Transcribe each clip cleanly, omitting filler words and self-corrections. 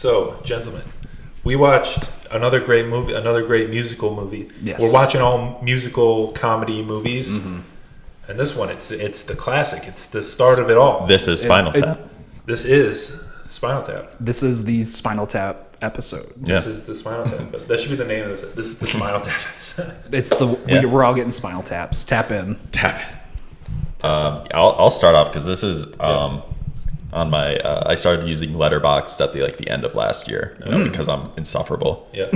So, gentlemen, we watched another great movie, another great musical movie. Yes. We're watching all musical comedy movies. Mm-hmm. And this one, it's the classic. It's the start of it all. This is Spinal Tap. This is Spinal Tap. This is the Spinal Tap episode. This is the Spinal Tap. That should be the name of this. This is the Spinal Tap episode. It's we're all getting spinal taps. Tap in. I'll start off because this is on my. I started using Letterbox at the end of last year because I'm insufferable. Yeah.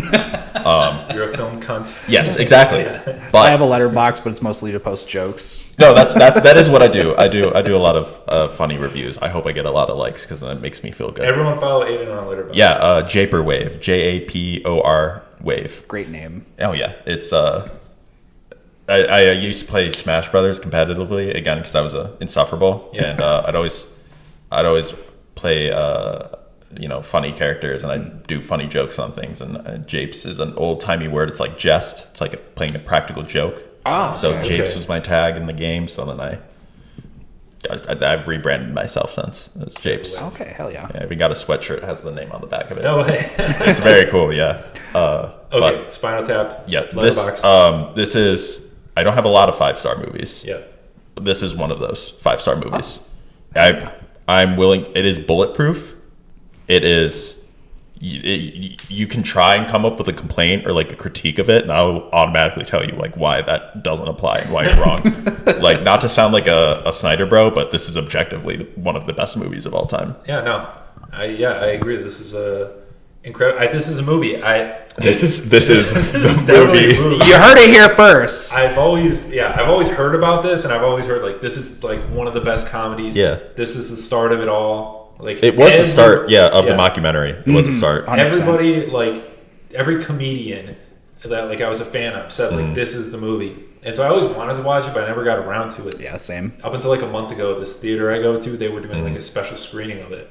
You're a film cunt. Yes, exactly. Yeah. But I have a letterbox, but it's mostly to post jokes. no, that is what I do. I do a lot of funny reviews. I hope I get a lot of likes because that makes me feel good. Everyone follow Aidan on Letterbox. Yeah, Japerwave, Japor Wave. Great name. Oh yeah, it's I used to play Smash Brothers competitively again because I was insufferable, and I'd always play funny characters, and I do funny jokes on things. And japes is an old timey word. It's like jest. It's like playing a practical joke. So japes was my tag in the game. So then I've rebranded myself since as japes. Okay, hell yeah. Yeah, we got a sweatshirt that has the name on the back of it. No way. It's very cool. Yeah. Okay, Spinal Tap. Yeah. Letterbox. This is. I don't have a lot of 5-star movies. Yeah. But this is one of those 5-star movies. I'm willing. It is bulletproof. It is. You can try and come up with a complaint or like a critique of it, and I'll automatically tell you like why that doesn't apply and why you're wrong. Like, not to sound like a Snyder bro, but this is objectively one of the best movies of all time. Yeah. No. I agree. This is incredible. This is a movie. This is the Definitely movie. You heard it here first. I've always heard about this, and I've always heard like this is like one of the best comedies. Yeah. This is the start of it all. Like It was the start, of the mockumentary. It was the start. 100%. Everybody, like every comedian that like I was a fan of said like this is the movie, and so I always wanted to watch it, but I never got around to it. Yeah, same. Up until like a month ago, this theater I go to, they were doing like a special screening of it,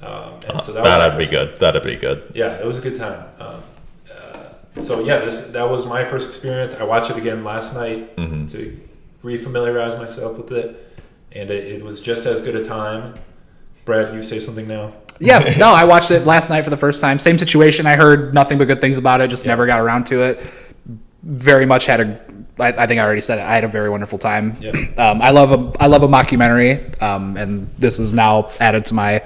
and so That'd be good. That'd be good. Yeah, it was a good time. So yeah, that was my first experience. I watched it again last night to refamiliarize myself with it, and it was just as good a time. Brad, you say something now? Yeah, no, I watched it last night for the first time. Same situation. I heard nothing but good things about it. Just never got around to it. Very much had I think I already said it. I had a very wonderful time. Yeah. I love a mockumentary, and this is now added to my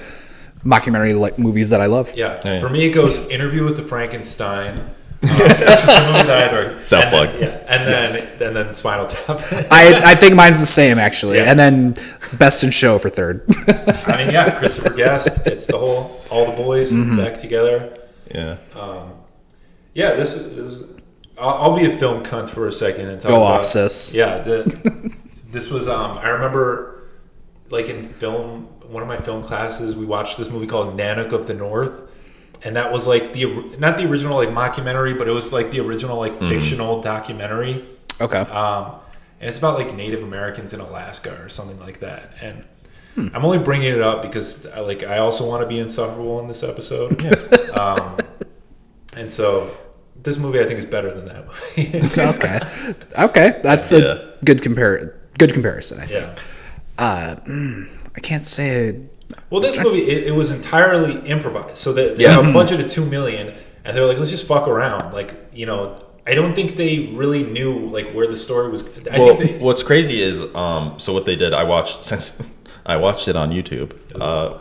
mockumentary movies that I love. Yeah. For me, it goes Interview with the Frankenstein. Which is a movie that I adore. Self-plug. And then Spinal Tap. I think mine's the same actually, Yeah. and then Best in Show for third. I mean, yeah, Christopher Guest. It's all the boys back together. Yeah. This is. I'll be a film cunt for a second and talk Go about, off, sis. Yeah, this was. I remember, like in film, one of my film classes, we watched this movie called Nanook of the North. And that was like not the original like mockumentary, but it was like the original like fictional documentary. Okay. And it's about like Native Americans in Alaska or something like that. And I'm only bringing it up because I also want to be insufferable in this episode. Yeah. And so this movie I think is better than that movie. Okay. That's a good comparison. I think. Yeah. I can't say. Well, this movie it was entirely improvised. So they have a budget of $2 million, and they were like, let's just fuck around. Like, I don't think they really knew like where the story was. What's crazy is so what they did. I watched it on YouTube.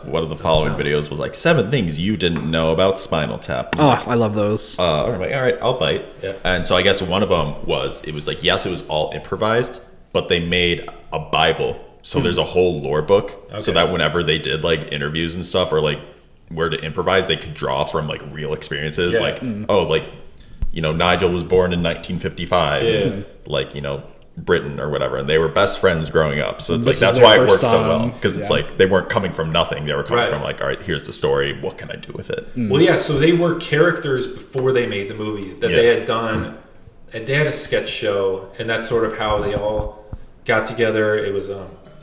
One of the following videos was like 7 things you didn't know about Spinal Tap. Oh, I love those. I'm like, all right, I'll bite. Yeah. And so I guess one of them was it was all improvised, but they made a Bible. So there's a whole lore book, so that whenever they did like interviews and stuff or like where to improvise, they could draw from like real experiences. Yeah. Like, Nigel was born in 1955, like Britain or whatever, and they were best friends growing up. So it's like that's why it worked so well because it's like they weren't coming from nothing; they were coming from like, all right, here's the story. What can I do with it? Well, yeah. So they were characters before they made the movie that they had done. And they had a sketch show, and that's sort of how they all got together. It was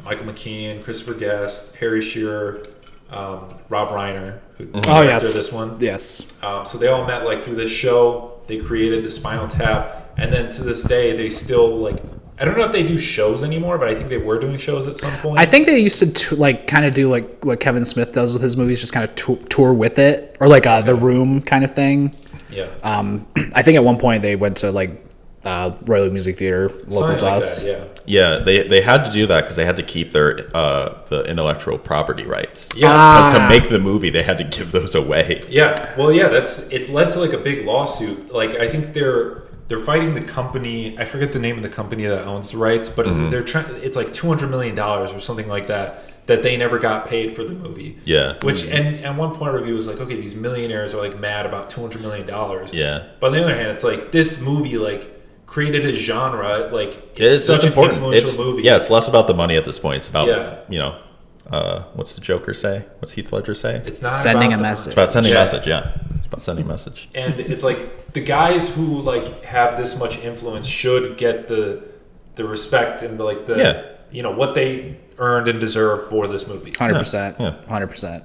Michael McKean, Christopher Guest, Harry Shearer, Rob Reiner, who directed this one. Yes. So they all met like through this show. They created the Spinal Tap, and then to this day they still like I don't know if they do shows anymore, but I think they were doing shows at some point. I think they used to like kind of do like what Kevin Smith does with his movies, just kind of tour with it, or like The Room kind of thing. Yeah. I think at one point they went to like Royal Music Theater, local to us. Yeah, they had to do that because they had to keep their the intellectual property rights. Yeah, because to make the movie, they had to give those away. Yeah, well, yeah, it's led to like a big lawsuit. Like I think they're fighting the company. I forget the name of the company that owns the rights, but they're trying. It's like $200 million or something like that they never got paid for the movie. Yeah. Which and one point of view was like, okay, these millionaires are like mad about $200 million. Yeah. But on the other hand, it's like this movie like created a genre. Like it's such important. an influential movie. Yeah, it's less about the money at this point. It's about what's the Joker say? What's Heath Ledger say? It's not Sending about a the message. It's about sending a message. Yeah, it's about sending a message. And it's like the guys who like have this much influence should get the respect and what they earned and deserve for this movie. 100%. Yeah. 100%.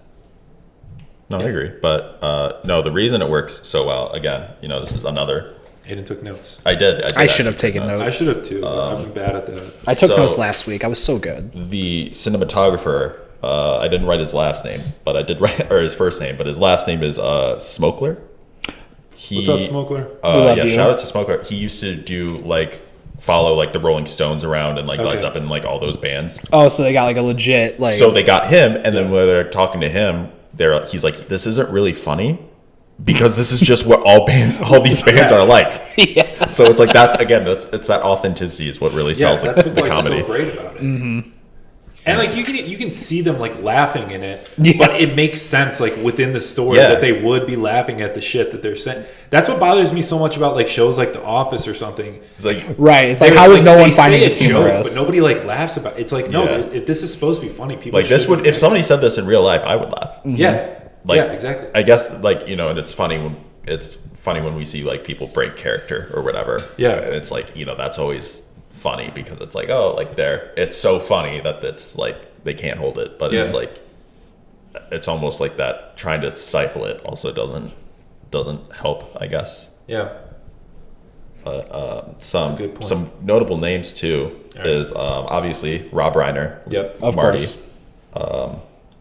No, I agree. But no, the reason it works so well, again, this is another. Aidan took notes. I did. I should have taken notes. I should have too. I've been bad at that. I took notes last week. I was so good. The cinematographer, I didn't write his last name, but I did write, or his first name, but his last name is Smokler. What's up, Smokler? Yeah, shout out to Smokler. He used to do follow like the Rolling Stones around and Led Zeppelin, like all those bands. Oh, so they got like a legit like. So they got him, and then when they're talking to him, he's like, "This isn't really funny." Because this is just what all these bands are like. Yeah. So it's like it's that authenticity is what really sells the comedy. So great about it. Mm-hmm. And like you can see them like laughing in it, Yeah. but it makes sense like within the story that they would be laughing at the shit that they're saying. That's what bothers me so much about like shows like The Office or something. It's like right. It's like how is no one finding this humorous? But nobody like laughs about it. It's like no, if this is supposed to be funny, people like this would if somebody said this in real life, I would laugh. Mm-hmm. Yeah. Yeah, exactly. I guess and it's funny when we see like people break character or whatever. Yeah. And it's like, that's always funny because it's like, oh, like it's so funny that it's like they can't hold it. But it's like it's almost like that trying to stifle it also doesn't help, I guess. Yeah. But some notable names too is obviously Rob Reiner. Yep. Of Marty. course.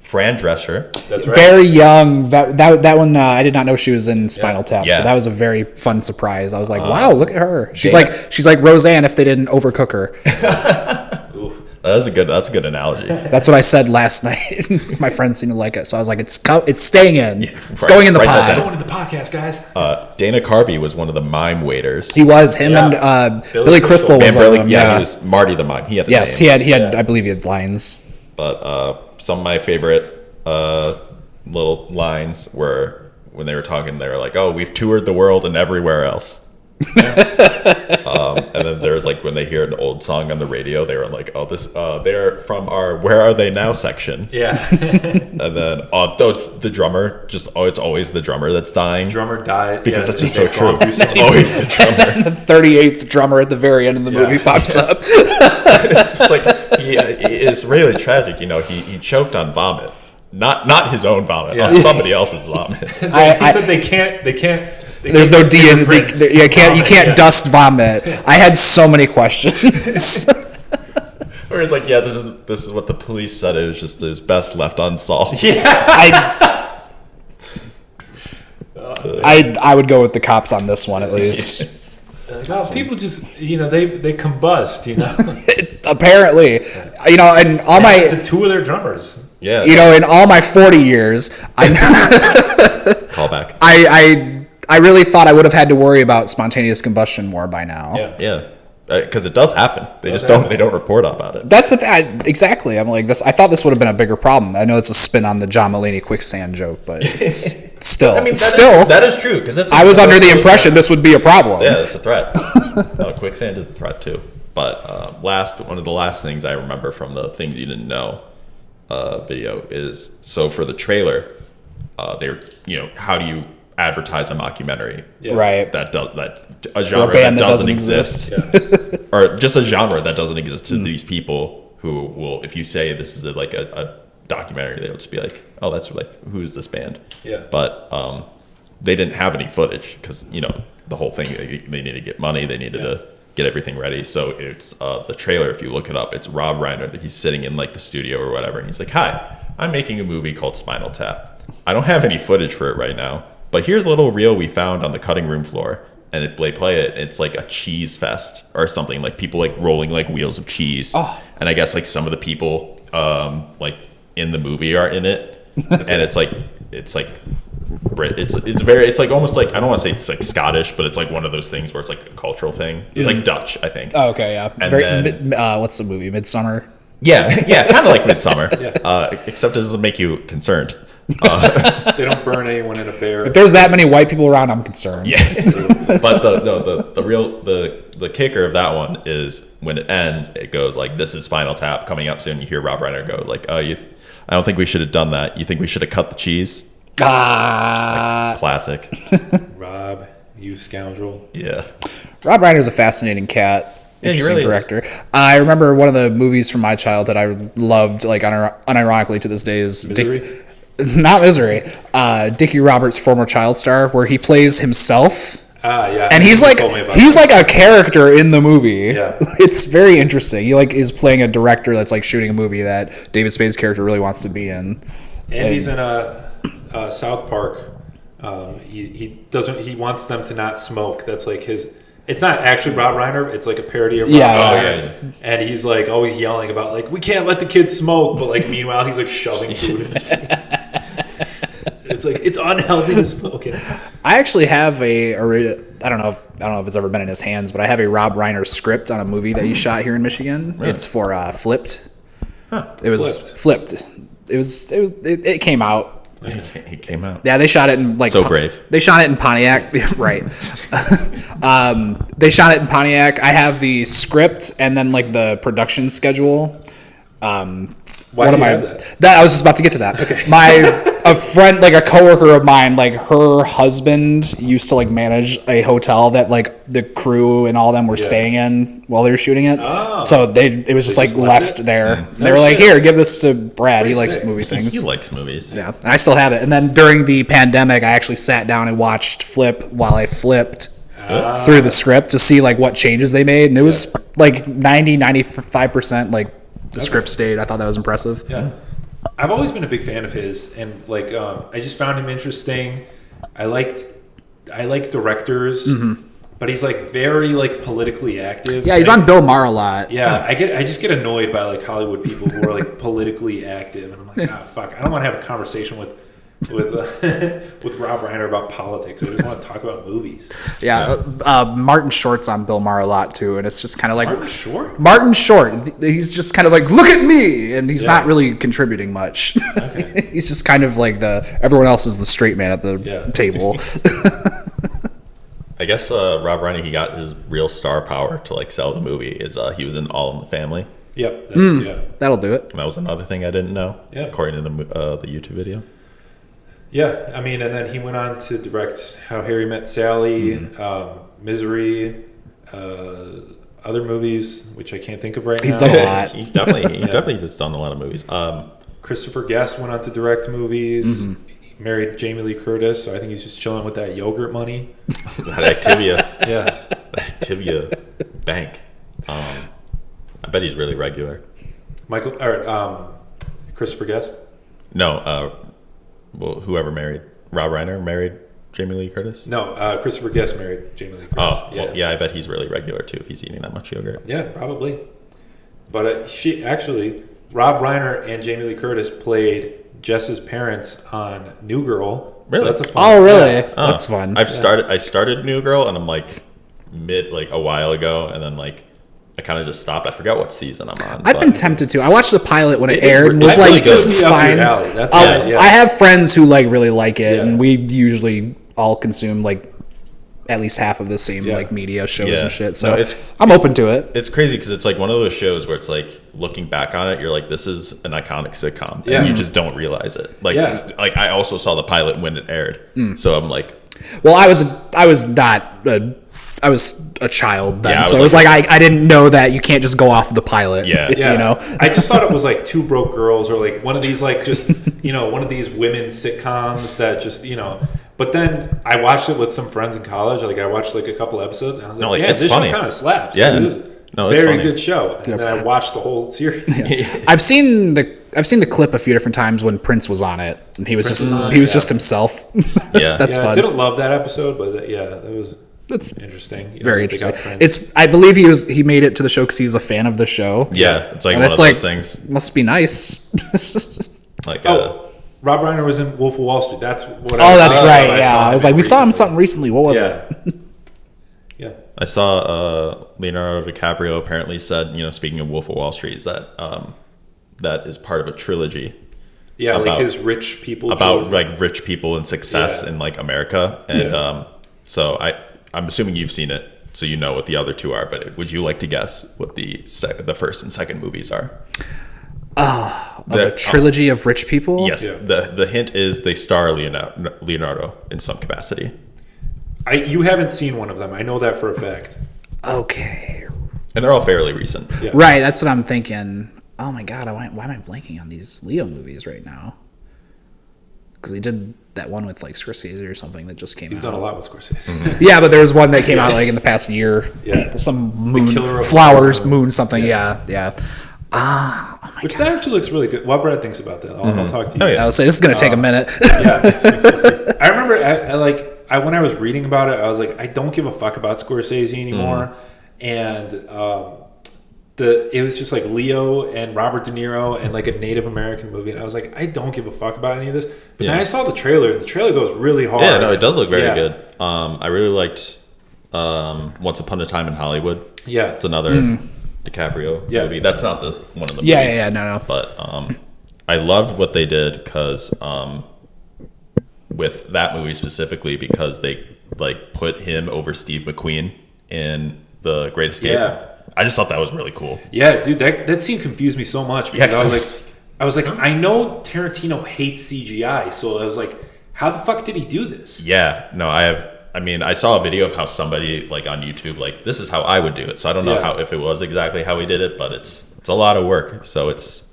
Fran Drescher. That's right. Very young. That one I did not know she was in Spinal Tap. Yeah. So that was a very fun surprise. I was like, wow, look at her. She's like Roseanne if they didn't overcook her. That's a good analogy. That's what I said last night. My friends seemed to like it, so I was like, it's staying in. It's going in the pod. Going in the podcast, guys. Dana Carvey was one of the mime waiters. He was him and Billy Crystal was one of them. He was Marty the mime. He had yes, name. he had. I believe he had lines. But some of my favorite little lines were when they were talking. They were like, "Oh, we've toured the world and everywhere else." And then there's like when they hear an old song on the radio, they were like, "Oh, they're from our Where Are They Now section." Yeah. And then the drummer, it's always the drummer that's dying. Drummer died Because that's just so true. It's It's always the drummer. The 38th drummer at the very end of the movie pops up. It's just like it's really tragic. He choked on vomit, not his own vomit, on somebody else's vomit. He said they can't. There's no DNA. You can't dust vomit. I had so many questions. Where it's like, this is what the police said. It was best left unsolved. Yeah. I would go with the cops on this one at least. No, people just they combust. Apparently, and all my the two of their drummers. Yeah. In all my 40 years, Call back. I really thought I would have had to worry about spontaneous combustion more by now. Yeah. Because it does happen. They just don't. They don't report about it. That's exactly. I'm like this. I thought this would have been a bigger problem. I know it's a spin on the John Mulaney quicksand joke, but it's still. I mean, that is true. Because I was under the impression this would be a problem. Yeah, it's a threat. No, quicksand is a threat too. But one of the last things I remember from the Things You Didn't Know video is for the trailer, they're how do you advertise a mockumentary, right? That a genre that doesn't exist, or just a genre that doesn't exist to these people who will, if you say this is a documentary, they'll just be like, oh, that's like, who's this band? Yeah. But they didn't have any footage because the whole thing, they needed to get money, they needed to get everything ready. So it's the trailer. If you look it up, it's Rob Reiner. He's sitting in like the studio or whatever, and he's like, "Hi, I'm making a movie called Spinal Tap. I don't have any footage for it right now, but here's a little reel we found on the cutting room floor." And they play it. It's like a cheese fest or something, like people like rolling like wheels of cheese. Oh. And I guess like some of the people like in the movie are in it, and it's like it's like almost like, I don't want to say it's like Scottish, but it's like one of those things where it's like a cultural thing. It's like Dutch, I think. Oh, okay, yeah. And what's the movie? Midsummer. Yeah, kind of like Midsummer, except it doesn't make you concerned. They don't burn anyone in a bear. If there's that many white people around, I'm concerned. Yeah, but the kicker of that one is when it ends, it goes like, "This is Spinal Tap coming out soon." You hear Rob Reiner go like, "Oh, I don't think we should have done that. You think we should have cut the cheese?" Like, classic. Rob, you scoundrel. Yeah. Rob Reiner's a fascinating cat. Yeah, Interesting he really director. I remember one of the movies from my childhood I loved, like unironically to this day, is Misery? Not Misery. Dickie Roberts' former child star, where he plays himself. Yeah. And he's like a character in the movie. Yeah. It's very interesting. He like is playing a director that's like shooting a movie that David Spade's character really wants to be in. And he's in South Park. He wants them to not smoke. That's like his. It's not actually Rob Reiner. It's like a parody of Rob Reiner. And he's like always yelling about like, we can't let the kids smoke, but like meanwhile he's like shoving food in his face. It's like, it's unhealthy to smoke it. I actually have I don't know if it's ever been in his hands, but I have a Rob Reiner script on a movie that he shot here in Michigan. Really? It's for Flipped. Huh. It was Flipped. It came out. He came out. Yeah, they shot it in like so brave. They shot it in Pontiac, right? They shot it in Pontiac. I have the script and then like the production schedule. Why do you have that? I was just about to get to that. Okay. A friend, like a coworker of mine, like her husband used to like manage a hotel that like the crew and all them were staying in while they were shooting it. Oh. So it was just like left there. Mm-hmm. They were like, "Here, give this to Brad. He likes movie things." He likes movies. Yeah, and I still have it. And then during the pandemic, I actually sat down and watched Flip while I flipped through the script to see like what changes they made, and it was like 95% like the script stayed. I thought that was impressive. Yeah. I've always been a big fan of his, and like I just found him interesting. I like directors, but he's like very like politically active. Yeah, he's on Bill Maher a lot. Yeah, I just get annoyed by like Hollywood people who are like politically active, and I'm like, fuck, I don't want to have a conversation with Rob Reiner about politics. I just want to talk about movies. Yeah, Martin Short's on Bill Maher a lot too, and it's just kind of like Martin Short. He's just kind of like, look at me, and he's not really contributing much. Okay. He's just kind of like everyone else is the straight man at the table. I guess Rob Reiner, he got his real star power to like sell the movie. He was in All in the Family. Yep. That'll do it. And that was another thing I didn't know. Yeah. According to the YouTube video. Yeah, I mean, and then he went on to direct How Harry Met Sally, Misery, other movies which I can't think of right now. He's done a lot. He's definitely just done a lot of movies. Christopher Guest went on to direct movies. He married Jamie Lee Curtis, so I think he's just chilling with that yogurt money. That Activia. Yeah. That Activia bank. I bet he's really regular. Christopher Guest? No, well, whoever married Rob Reiner married Jamie Lee Curtis? No, Christopher Guest married Jamie Lee Curtis. Oh, well, yeah, I bet he's really regular too if he's eating that much yogurt. Yeah, probably. But Rob Reiner and Jamie Lee Curtis played Jess's parents on New Girl. Really? So that's a fun. Oh, really? Yeah. That's fun. I started New Girl, and I'm like a while ago, and then like I kind of just stopped. I forgot what season I'm on. I've been tempted to. I watched the pilot when it aired and was like, really this is fine. I have friends who like really like it, and we usually all consume like at least half of the same like media shows and shit. So I'm open to it. It's crazy because it's like one of those shows where it's like looking back on it, you're like, this is an iconic sitcom, and you just don't realize it. Like I also saw the pilot when it aired, so I'm like, well, I was a child then, so it was like I didn't know that you can't just go off of the pilot. Yeah. You know, I just thought it was like Two Broke Girls or like one of these like just one of these women's sitcoms that just But then I watched it with some friends in college. Like I watched like a couple episodes, and I was like, "Yeah, this funny. show kind of slaps." Yeah, Dude. It was no, it's very funny. good show. And then I watched the whole series. I've seen the clip a few different times when Prince was on it, and he was just himself. Yeah, That's I fun. didn't love that episode, but that was That's interesting. You know, very they got interesting. Prince. I believe he made it to the show because he was a fan of the show. Yeah, it's like And one it's of like, those things. Must be nice. Like, Rob Reiner was in Wolf of Wall Street. That's what. That's right. I Yeah, saw I was him like, we saw him recently. something recently. What was it? Yeah. I saw Leonardo DiCaprio apparently said, speaking of Wolf of Wall Street, is that that is part of a trilogy. Yeah, about, like his rich people. About like rich people and success Yeah. in like America, and so I'm assuming you've seen it, so you know what the other two are. But would you like to guess what the first and second movies are? A trilogy of rich people? Yes. Yeah. The hint is they star Leonardo in some capacity. You haven't seen one of them. I know that for a fact. Okay. And they're all fairly recent. Yeah. Right, that's what I'm thinking. Oh my god, why am I blanking on these Leo movies right now? Because he did that one with like Scorsese or something that just came He's out. done a lot with Scorsese. Mm-hmm. Yeah, but there was one that came out like in the past year. Yeah. Some Killer moon, of flowers, Moon. moon something. Yeah. Which that actually looks really good. What Brad thinks about that? I'll talk to you. Oh, yeah. I would say this is gonna take a minute. I remember when I was reading about it, I was like, I don't give a fuck about Scorsese anymore. And it was just like Leo and Robert De Niro and like a Native American movie. And I was like, I don't give a fuck about any of this. But then I saw the trailer, and the trailer goes really hard. Yeah, no, it does look very Yeah. good. I really liked Once Upon a Time in Hollywood. Yeah. It's another DiCaprio movie. That's not one of the movies. Yeah, no. But I loved what they did because with that movie specifically, because they like put him over Steve McQueen in The Great Escape. Yeah. I just thought that was really cool. Yeah, dude, that scene confused me so much because Yeah, I was like, I know Tarantino hates CGI, so I was like, how the fuck did he do this? Yeah, no, I saw a video of how somebody like on YouTube, like, this is how I would do it. So I don't know if it was exactly how he did it, but it's a lot of work. So it's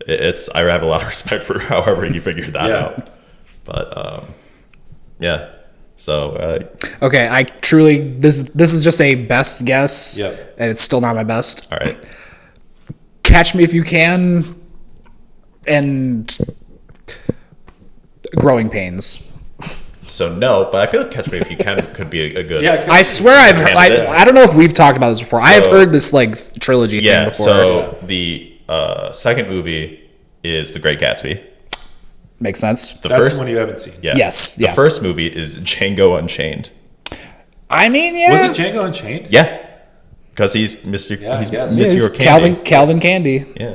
I have a lot of respect for however he figured that out. But yeah. So Okay, I truly this is just a best guess. Yeah. And it's still not my best. all right. Catch Me If You Can and Growing Pains. So no, but I feel like Catch Me If You Can could be a good. Yeah, I swear I've heard, Candidate. I don't know if we've talked about this before. I have So- heard this like trilogy thing before. So the second movie is The Great Gatsby. Makes sense. The That's first the one you haven't seen. yeah. Yes, The yeah. first movie is Django Unchained. I mean, yeah. Was it Django Unchained? Yeah. Because he's Mr. Yeah, I he's guess. Mr. Yeah, he's Candy. Calvin Candy. Yeah.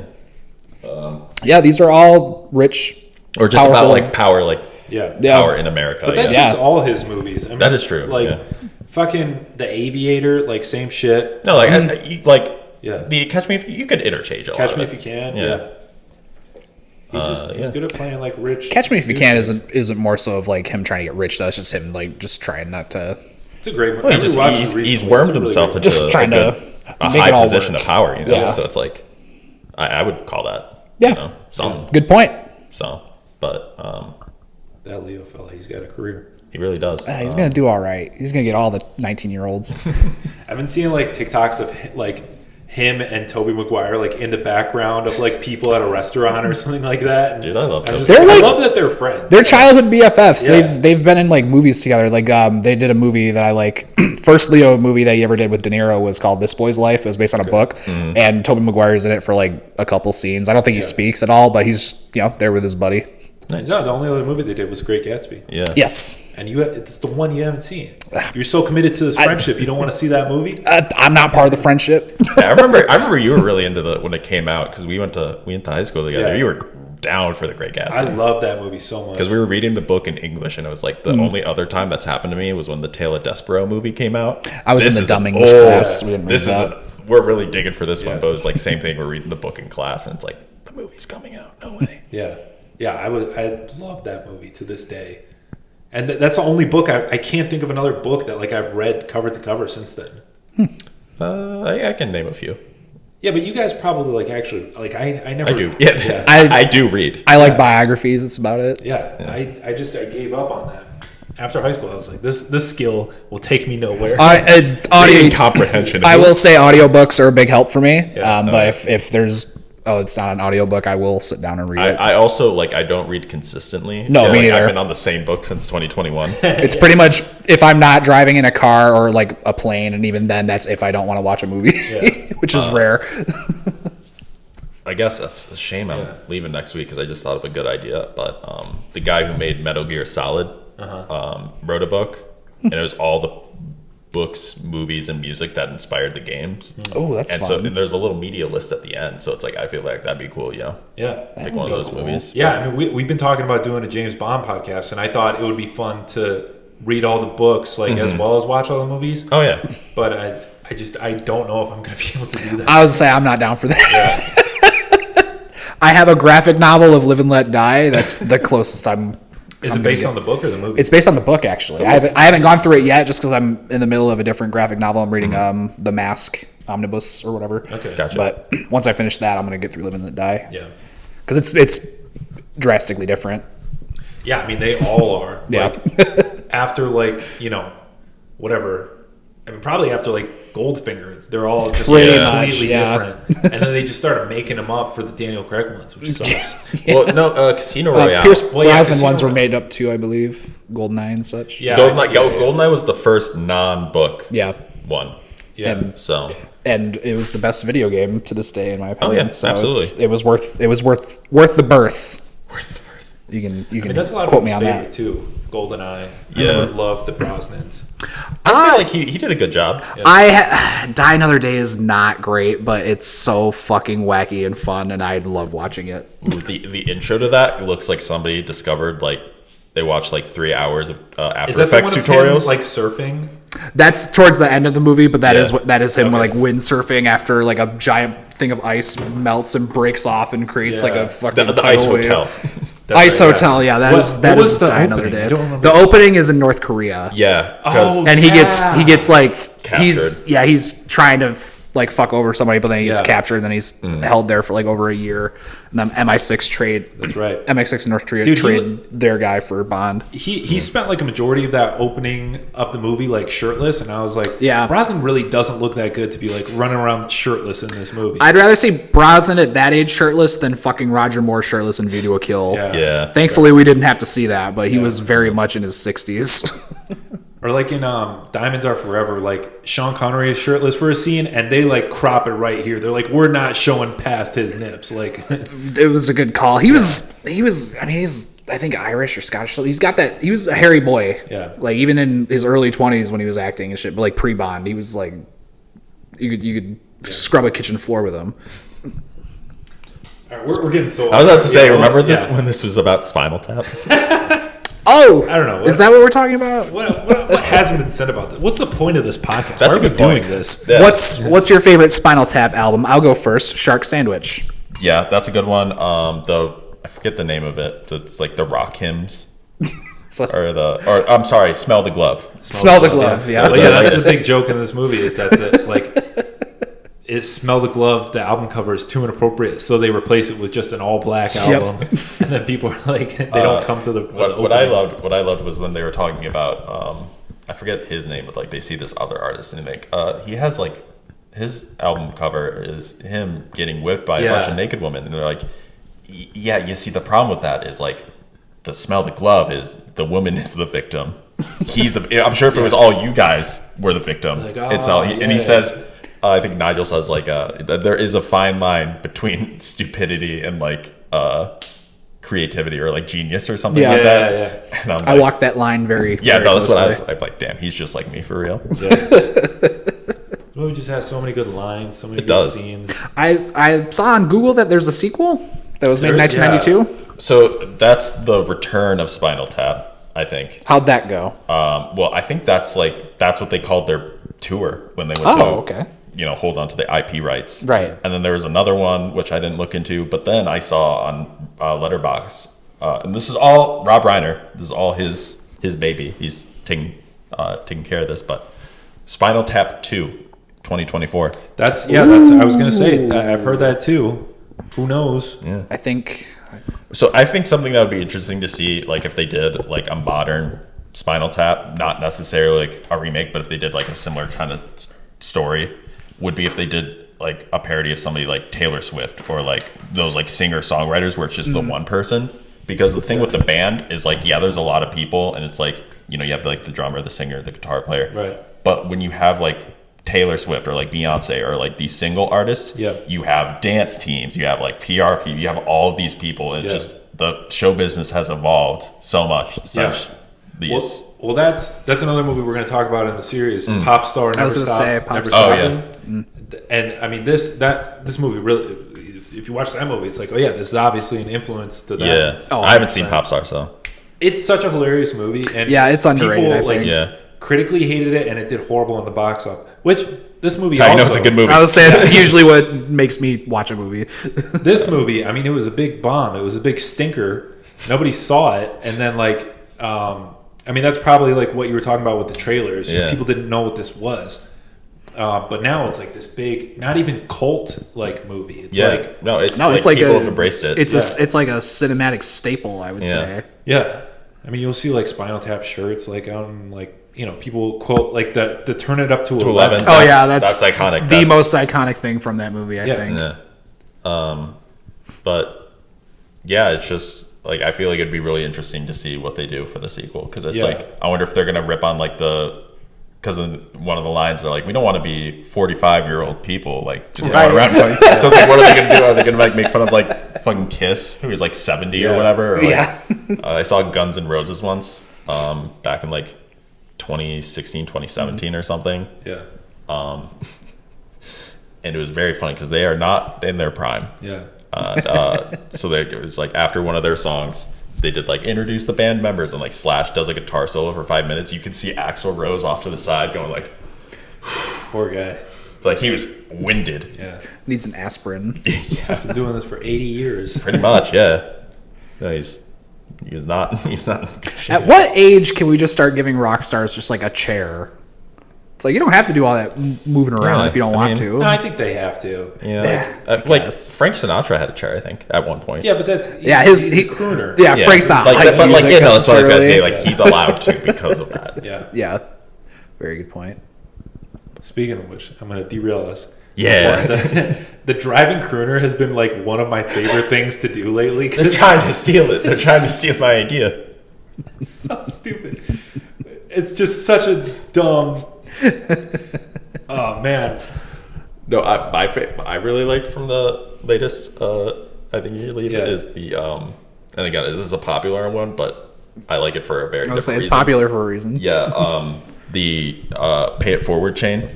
Yeah, these are all rich. Or just Powerful. about like power, like Yeah. Yeah. power in America. But that's yeah. just all his movies. I mean, That is true, Like, yeah. fucking The Aviator, like, same shit. No, like Yeah. the Catch Me If You could interchange a lot Catch of Me it. If You Can. Yeah. Yeah. He's yeah. good at playing, like, rich. Catch Me If You Can isn't more so of like him trying to get rich. Though. It's just him like just trying not to. It's a great movie. Well, I rewatched it recently. he's It's wormed a really himself good into Just trying to a make high it all position work. of power, you know. Yeah. So it's like I would call that Yeah. something. Good point. So, but That Leo fella, he's got a career. he really does. He's gonna do all right. He's gonna get all the 19-year-olds. I've been seeing, like, TikToks of, like, him and Tobey Maguire, like, in the background of, like, people at a restaurant or something like that. And Dude, I love I'm those. just They're I like- love that they're friends. They're childhood BFFs. Yeah. They've been in like movies together. Like they did a movie that I like. First Leo movie that he ever did with De Niro was called This Boy's Life. It was based on a book, and Tobey Maguire's in it for like a couple scenes. I don't think he speaks at all, but he's there with his buddy. Nice. No, the only other movie they did was Great Gatsby. Yeah. Yes, And it's the one you haven't seen. You're so committed to this friendship, you don't want to see that movie? I'm not part of the friendship. I remember you were really into when it came out because we went to high school together. Yeah. You were down for The Great I Gatsby love that movie so much. because we were reading the book in English, and it was like the only other time that's happened to me was when the Tale of Despero movie came out. I was in the is dumb an English old- class. We didn't read This that. we're really digging for this one, Yeah. but it was like same thing. We're reading the book in class, and it's like the movie's coming out. No way. Yeah. Yeah, I love that movie to this day. And that's the only book I can't think of another book that, like, I've read cover to cover since then. I can name a few. Yeah, but you guys probably, like, actually, like, I never I do. Yeah, Yeah. I do read. I like biographies. That's about it. I gave up on that. After high school, I was like, this skill will take me nowhere. Audio comprehension. I will say audiobooks are a big help for me. Yeah. But if there's it's not an audiobook, I will sit down and read it. I also I don't read consistently. No, me neither. I've been on the same book since 2021. It's pretty much if I'm not driving in a car or like a plane, and even then, that's if I don't want to watch a movie, which is rare. I guess that's a shame I'm leaving next week because I just thought of a good idea. But the guy who made Metal Gear Solid wrote a book, and it was all the books, movies, and music that inspired the games. Oh, that's fun. So there's a little media list at the end. So it's like I feel like that'd be cool, Yeah, like one of those movies. Yeah, I mean, we've been talking about doing a James Bond podcast, and I thought it would be fun to read all the books, as well as watch all the movies. Oh yeah, but I don't know if I'm going to be able to do that. I was to say I'm not down for that. I have a graphic novel of Live and Let Die. That's the closest I'm. Is it based on the book or the movie? It's based on the book, actually. I haven't gone through it yet, just because I'm in the middle of a different graphic novel. I'm reading The Mask Omnibus or whatever. Okay, gotcha. But once I finish that, I'm gonna get through Live and Let Die. Yeah, because it's drastically different. Yeah, I mean they all are. Yeah. After whatever. I mean, probably after Goldfinger, they're all just completely different, and then they just started making them up for the Daniel Craig ones, which sucks. Well, no, Casino Royale. Pierce Brosnan ones were made up too, I believe. Goldeneye and such. Yeah, Goldeneye was the first non-book one. Yeah, and it was the best video game to this day, in my opinion. Oh yeah, so absolutely. It was worth the birth. You can that's a lot quote of me on favorite that too. Goldeneye. Yeah. I would love the Brosnans. I feel like he did a good job. Yeah. Die Another Day is not great, but it's so fucking wacky and fun, and I love watching it. The intro to that looks like somebody discovered they watched 3 hours of After Is that Effects the one tutorials. of him, surfing? That's towards the end of the movie, but that is him Okay. windsurfing after a giant thing of ice melts and breaks off and creates a fucking the Ice tidal wave. Hotel. Ice Hotel, yeah, that is the Die Another opening? Day. I don't remember. The opening is in North Korea. Yeah. And he gets Captured. he's trying to fuck over somebody, but then he gets Yeah. captured, and then he's held there for over a year. And then MI6 trade. That's right. MI6 in North Korea Dude, trade their guy for Bond. He spent a majority of that opening of the movie shirtless, and I was like, Yeah. Brosnan really doesn't look that good to be running around shirtless in this movie. I'd rather see Brosnan at that age shirtless than fucking Roger Moore shirtless in View to a Kill. Yeah. Thankfully, we didn't have to see that, but he was very much in his 60s. Or in Diamonds Are Forever, Sean Connery is shirtless for a scene, and they crop it right here. They're we're not showing past his nips. It was a good call. He was. I mean, he's I think Irish or Scottish. So he's got that. He was a hairy boy. Yeah. Even in his early 20s when he was acting and shit, but pre-Bond, he was you could scrub a kitchen floor with him. All right, we're getting so. I was about to say, remember this when this was about Spinal Tap? Oh, I don't know. Is that what we're talking about? What hasn't been said about this? What's the point of this podcast? That's Why are a we good doing point. this? Yeah. What's your favorite Spinal Tap album? I'll go first. Shark Sandwich. Yeah, that's a good one. I forget the name of it. It's the rock hymns. I'm sorry, Smell the Glove. Smell the Glove. Yeah. Well, that's the big joke in this movie is that it Smell the Glove. The album cover is too inappropriate, so they replace it with just an all black album, and then people are they don't come to the. What I loved was when they were talking about I forget his name, but they see this other artist and he has his album cover is him getting whipped by a bunch of naked women, and they're like, yeah, you see the problem with that is the Smell the Glove is the woman is the victim. I'm sure if it was all you guys were the victim, he says. I think Nigel says there is a fine line between stupidity and creativity or genius or something like that. Yeah. And I walk that line very that's closely. what I'm damn, he's just like me for real. The movie just has so many good lines, so many good scenes. I saw on Google that there's a sequel that was made in 1992. So that's the return of Spinal Tap, I think. How'd that go? Well, I think that's what they called their tour when they would okay. Hold on to the IP rights. Right. And then there was another one, which I didn't look into, but then I saw on Letterbox, and this is all Rob Reiner. This is all his baby. He's taking care of this, but Spinal Tap 2, 2024. That's I was going to say, I've heard that too. Who knows? Yeah. I think something that would be interesting to see, if they did a modern Spinal Tap, not necessarily like a remake, but if they did like a similar kind of story, would be if they did like a parody of somebody like Taylor Swift or like those like singer-songwriters where it's just the one person. Because the thing with the band is like, yeah, there's a lot of people, and it's like, you know, you have like the drummer, the singer, the guitar player. Right. But when you have like Taylor Swift or like Beyonce or like these single artists, you have dance teams, you have like PR people, you have all of these people, and it's just the show business has evolved so much. These. Well, that's another movie we're going to talk about in the series. Pop Star Never Stop. Never Stopping. And I mean this movie really. If you watch that movie, it's like, oh yeah, this is obviously an influence to that. Yeah. Oh, I haven't seen Pop Star, so it's such a hilarious movie, and it's underrated. I think critically hated it, and it did horrible in the box office. Which this movie, I know it's a good movie. I was saying it's usually what makes me watch a movie. This movie, I mean, it was a big bomb. It was a big stinker. Nobody saw it, and then like, I mean, that's probably like what you were talking about with the trailers. Just people didn't know what this was. But now it's like this big, not even cult like movie. It's like it's like people have embraced it. It's like a cinematic staple, I would say. Yeah, I mean, you'll see like Spinal Tap shirts like on like, you know, people quote like the turn it up to 11. Oh yeah, that's iconic. The most iconic thing from that movie, I think. Yeah. But yeah, it's just like I feel like it'd be really interesting to see what they do for the sequel, because it's like I wonder if they're gonna rip on like because of one of the lines, they're like, we don't want to be 45-year-old people like just going around. So it's like, what are they gonna do? Are they gonna like make fun of like fucking Kiss, who was like 70 or whatever? Or, like, I saw Guns N' Roses once, back in like 2016, 2017 or something. Yeah. And it was very funny because they are not in their prime. Yeah. So it was like after one of their songs, they did like introduce the band members, and like Slash does a guitar solo for 5 minutes. You can see Axl Rose off to the side going like, poor guy. Like he was winded. Yeah. Needs an aspirin. I've been doing this for 80 years. Pretty much, yeah. No, he's not. At what age can we just start giving rock stars just like a chair? It's like you don't have to do all that moving around if you don't want to. No, I think they have to. Yeah, like Frank Sinatra had a chair, I think, at one point. Yeah, but that's he's a crooner. Yeah, Frank's not like, hype but music like, you know, that's what I was gonna say. necessarily. Like he's allowed to because of that. Yeah. Very good point. Speaking of which, I'm going to derail us. Yeah. The driving crooner has been like one of my favorite things to do lately. They're trying to steal it. They're trying to steal my idea. It's so stupid. It's just such a dumb. Oh man. No, I really liked from the latest. I think you leave it is the and again, this is a popular one, but I like it for a very. I would say it's popular for a reason. Yeah. The Pay It Forward chain.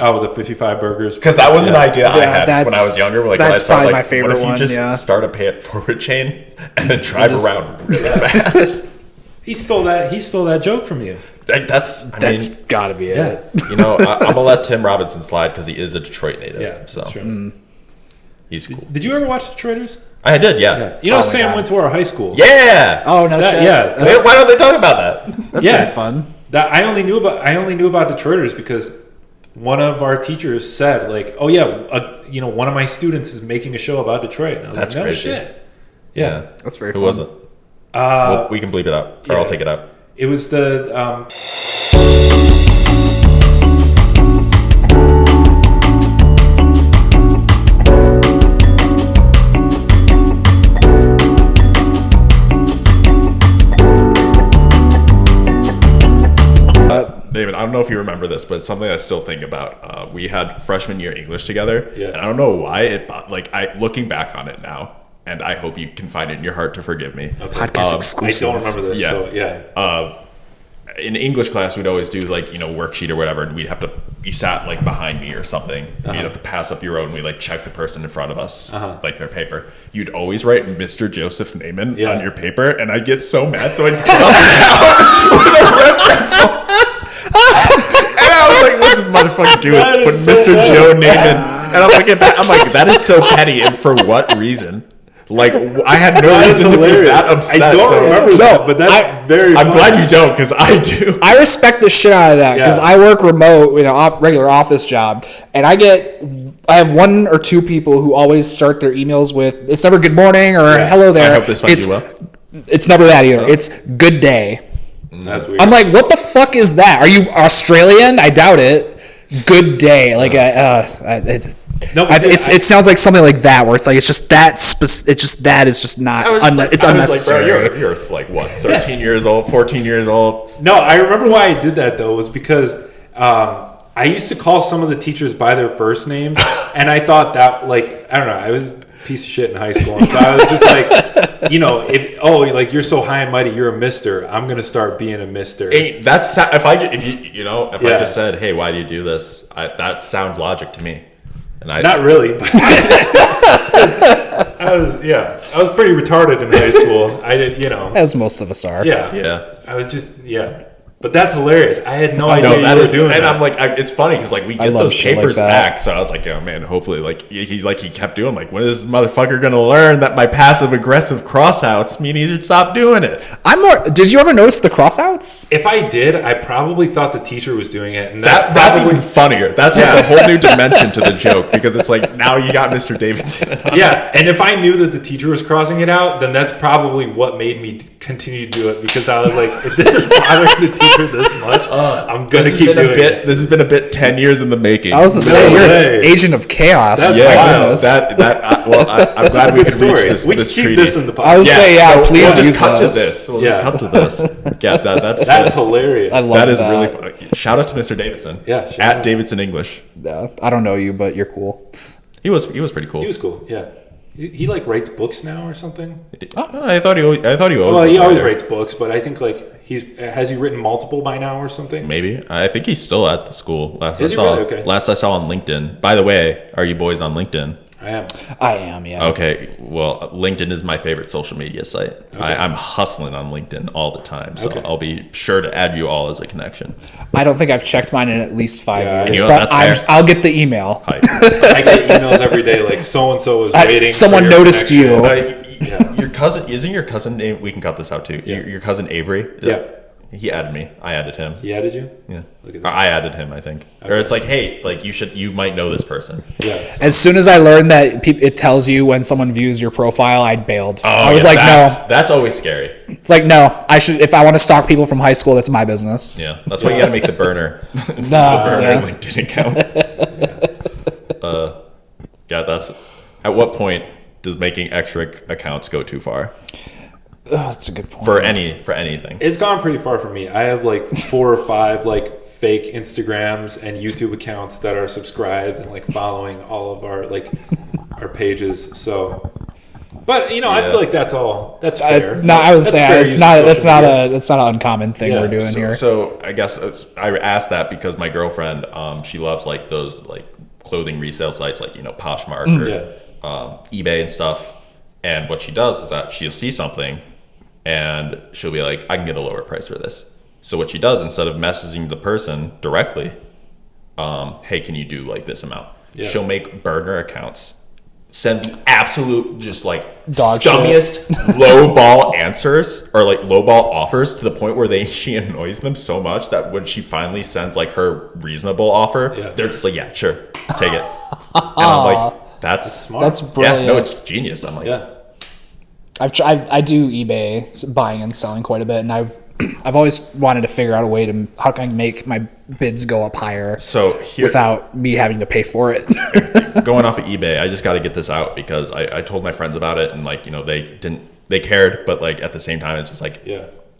Oh, the 55 burgers. Because that was an idea I had when I was younger. Like, that's probably my favorite one. What if you just start a Pay It Forward chain and then drive around really fast? He stole that joke from you. That's got to be it. You know, I'm gonna let Tim Robinson slide because he is a Detroit native. Yeah, so that's true. He's cool. Did you ever watch Detroiters? I did, yeah. You know, Sam went to our high school. Yeah. Oh no shit. Yeah. Why don't they talk about that? That's pretty fun. That I only knew about Detroiters because one of our teachers said, like, "Oh yeah, you know, one of my students is making a show about Detroit." And I was That's like, "No crazy. shit." Yeah, that's very fun. Who was it? Well, we can bleep it out, or I'll take it out. It was the. David, I don't know if you remember this, but it's something I still think about. We had freshman year English together, and I don't know why looking back on it now, and I hope you can find it in your heart to forgive me. Okay. Podcast exclusive. I don't remember this. So, in English class, we'd always do like, you know, worksheet or whatever, and you sat like behind me or something. You'd have to pass up your own. We like check the person in front of us, like their paper. You'd always write Mr. Joseph Naaman on your paper, and I'd get so mad, so I'd cut it out with a red pencil. And I was like, what's this motherfucker doing? Put Mr. Joe Naaman. And I'm looking back, I'm like, that is so petty, and for what reason? Like, I had no reason to be that upset. I don't remember that, but that's very funny. I'm glad you don't, because I do. I respect the shit out of that, because I work remote, you know, regular office job, and I have one or two people who always start their emails with, it's never good morning or hello there. I hope this finds you well. It's never that either. It's good day. That's weird. I'm like, what the fuck is that? Are you Australian? I doubt it. Good day. Like, it sounds like something like that, where it's like, it's just that is just not, it's unnecessary. Like, bro, you're like, what, 13 years old, 14 years old? No, I remember why I did that, though, was because I used to call some of the teachers by their first names, and I thought that, like, I don't know, I was a piece of shit in high school, and so I was just like, you know, like, you're so high and mighty, you're a mister, I'm going to start being a mister. Hey, if I just said, hey, why do you do this? That sounds logic to me. And not really. But I was pretty retarded in high school. I did, you know. As most of us are. Yeah. I was just, But that's hilarious. I had no idea you were doing that. And I'm like, it's funny because like we get those papers back. So I was like, oh man, hopefully like he kept doing like, when is this motherfucker gonna learn that my passive aggressive crossouts mean he should stop doing it? Did you ever notice the crossouts? If I did, I probably thought the teacher was doing it, and that's even funnier. That's a whole new dimension to the joke because it's like now you got Mr. Davidson. Yeah, and if I knew that the teacher was crossing it out, then that's probably what made me continue to do it because I was like, if this is bothering the teacher this much, I'm gonna keep doing it. This has been a bit 10 years in the making. I was to say you're an agent of chaos. That's I'm glad we could reach this treaty. This in the podcast. I would say, please we'll use cut to this. We'll just cut to this. Yeah, that's hilarious. I love that. Is really funny. Shout out to Mr. Davidson. Yeah, at Davidson English. I don't know you, but you're cool. He was pretty cool. He was cool. Yeah. He like writes books now or something. I thought he always. Well, he always writes books, but I think like has he written multiple by now or something? Maybe. I think he's still at the school. Last I saw on LinkedIn. By the way, are you boys on LinkedIn? I am. Yeah. Okay. Well, LinkedIn is my favorite social media site. Okay. I'm hustling on LinkedIn all the time, so I'll be sure to add you all as a connection. I don't think I've checked mine in at least 5 years, you know, but I'll get the email. I get emails every day like so and so is waiting. Someone noticed you. Your cousin isn't your cousin named? We can cut this out too. Yeah. Your cousin Avery. He added me. I added him. He added you? Yeah. Look at that. I added him, I think. Okay. Or it's like, hey, like you might know this person. Yeah. As soon as I learned that it tells you when someone views your profile, I bailed. Oh, I was like, no. That's always scary. It's like, no. If I want to stalk people from high school, that's my business. Yeah. That's why you got to make the burner. LinkedIn account. That's at what point does making extra accounts go too far? That's a good point. For anything. It's gone pretty far for me. I have like 4 or 5 like fake Instagrams and YouTube accounts that are subscribed and like following all of our like our pages. So, but you know, I feel like that's fair. I would say that's not an uncommon thing we're doing here. So I guess I asked that because my girlfriend, she loves like those like clothing resale sites like, you know, Poshmark or eBay and stuff. And what she does is that she'll see something and she'll be like, I can get a lower price for this. So what she does, instead of messaging the person directly, hey, can you do like this amount? Yeah. She'll make burner accounts, send the absolute just like scummiest low ball answers or like low ball offers to the point where she annoys them so much that when she finally sends like her reasonable offer, they're just like, yeah, sure, take it. And I'm like, that's smart. That's brilliant. Yeah, no, it's genius. I'm like, I do eBay buying and selling quite a bit, and I've always wanted to figure out a way to how can I make my bids go up higher without me having to pay for it. Going off of eBay, I just got to get this out because I told my friends about it and like, you know, they cared, but like at the same time it's just like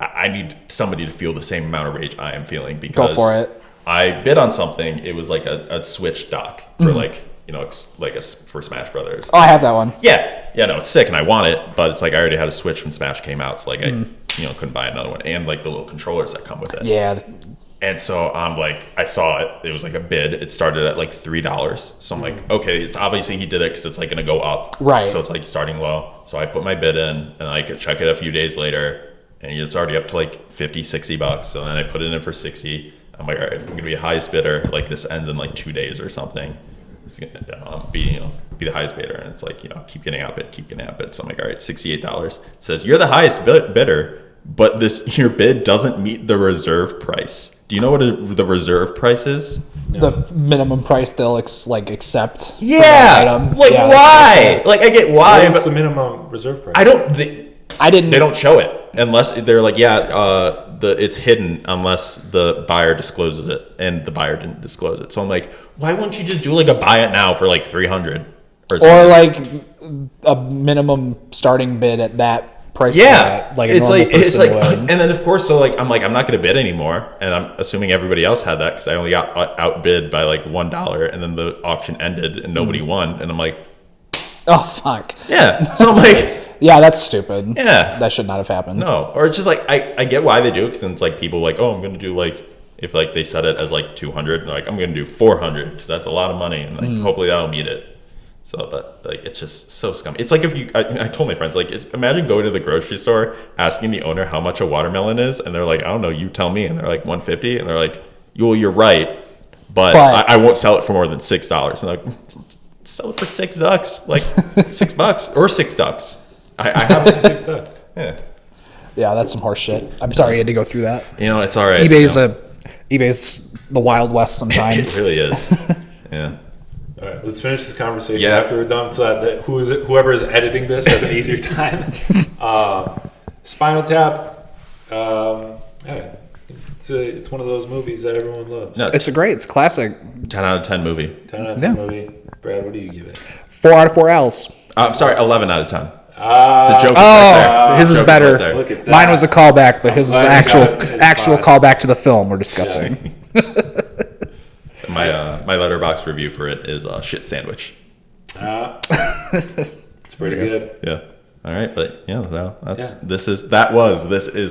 I need somebody to feel the same amount of rage I am feeling because go for it. I bid on something. It was like a Switch dock for like, you know, like for Smash Brothers. Oh, I have that one. Yeah, no, it's sick and I want it, but it's like I already had a Switch when Smash came out, so like I, you know, couldn't buy another one, and like the little controllers that come with it. Yeah. And so I'm like, I saw it. It was like a bid. It started at like $3. So I'm like, okay, it's obviously he did it because it's like going to go up. Right. So it's like starting low. So I put my bid in, and I could check it a few days later, and it's already up to like $50-$60. So then I put it in for 60. I'm like, all right, I'm gonna be the highest bidder. Like this ends in like 2 days or something. It's gonna be the highest bidder, and it's like, you know, keep getting outbid. So I'm like, all right, $68. It says you're the highest bidder, but your bid doesn't meet the reserve price. Do you know what the reserve price is? The minimum price they'll accept. Yeah, item. Like why? Like I get why. What's the minimum reserve price? They don't show it unless they're like, it's hidden unless the buyer discloses it, and the buyer didn't disclose it. So I'm like, why wouldn't you just do like a buy it now for like $300 or like a minimum starting bid at that price? Yeah, like it's like, and then of course, so like I'm not gonna bid anymore, and I'm assuming everybody else had that because I only got outbid by like $1, and then the auction ended and nobody won, and I'm like, oh fuck. Yeah, so I'm like. Yeah, that's stupid. Yeah. That should not have happened. No. Or it's just like, I get why they do it, because it's like people like, oh, I'm going to do like, if like they set it as like 200, like I'm going to do 400 because that's a lot of money, and like hopefully that'll meet it. So, but like, it's just so scummy. It's like if you, I told my friends, like, imagine going to the grocery store, asking the owner how much a watermelon is, and they're like, I don't know, you tell me. And they're like, 150, and they're like, well, you're right, but I won't sell it for more than $6. And I'm like, sell it for $6, like $6 or $6. I have $6. Yeah. Yeah, that's some horse shit. I'm sorry you had to go through that. You know, it's all right. eBay's the Wild West sometimes. It really is. Yeah. All right, let's finish this conversation Yeah. after we're done, so that whoever is editing this has an easier time. Spinal Tap. Yeah, it's one of those movies that everyone loves. No, It's a classic. 10 out of 10 movie. 10 out of 10 movie. Brad, what do you give it? 4 out of 4 L's. I'm sorry, 11 out of 10. The joke is right there. His is better. Right Look at that. Mine was a callback, but his is glad you got it. actual It's callback to the film we're discussing. My letterbox review for it is shit sandwich. It's pretty good. Yeah. All right, but yeah, no, Yeah. this is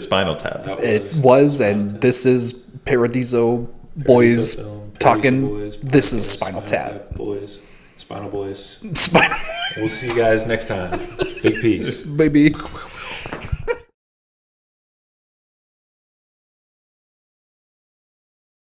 Spinal Tap. That Was, and this is Paradizo Boys film, talking. Boys, This is podcast, Spinal Tap. Boys. Spinal Boys. Spinal, We'll see you guys next time. Big peace. baby.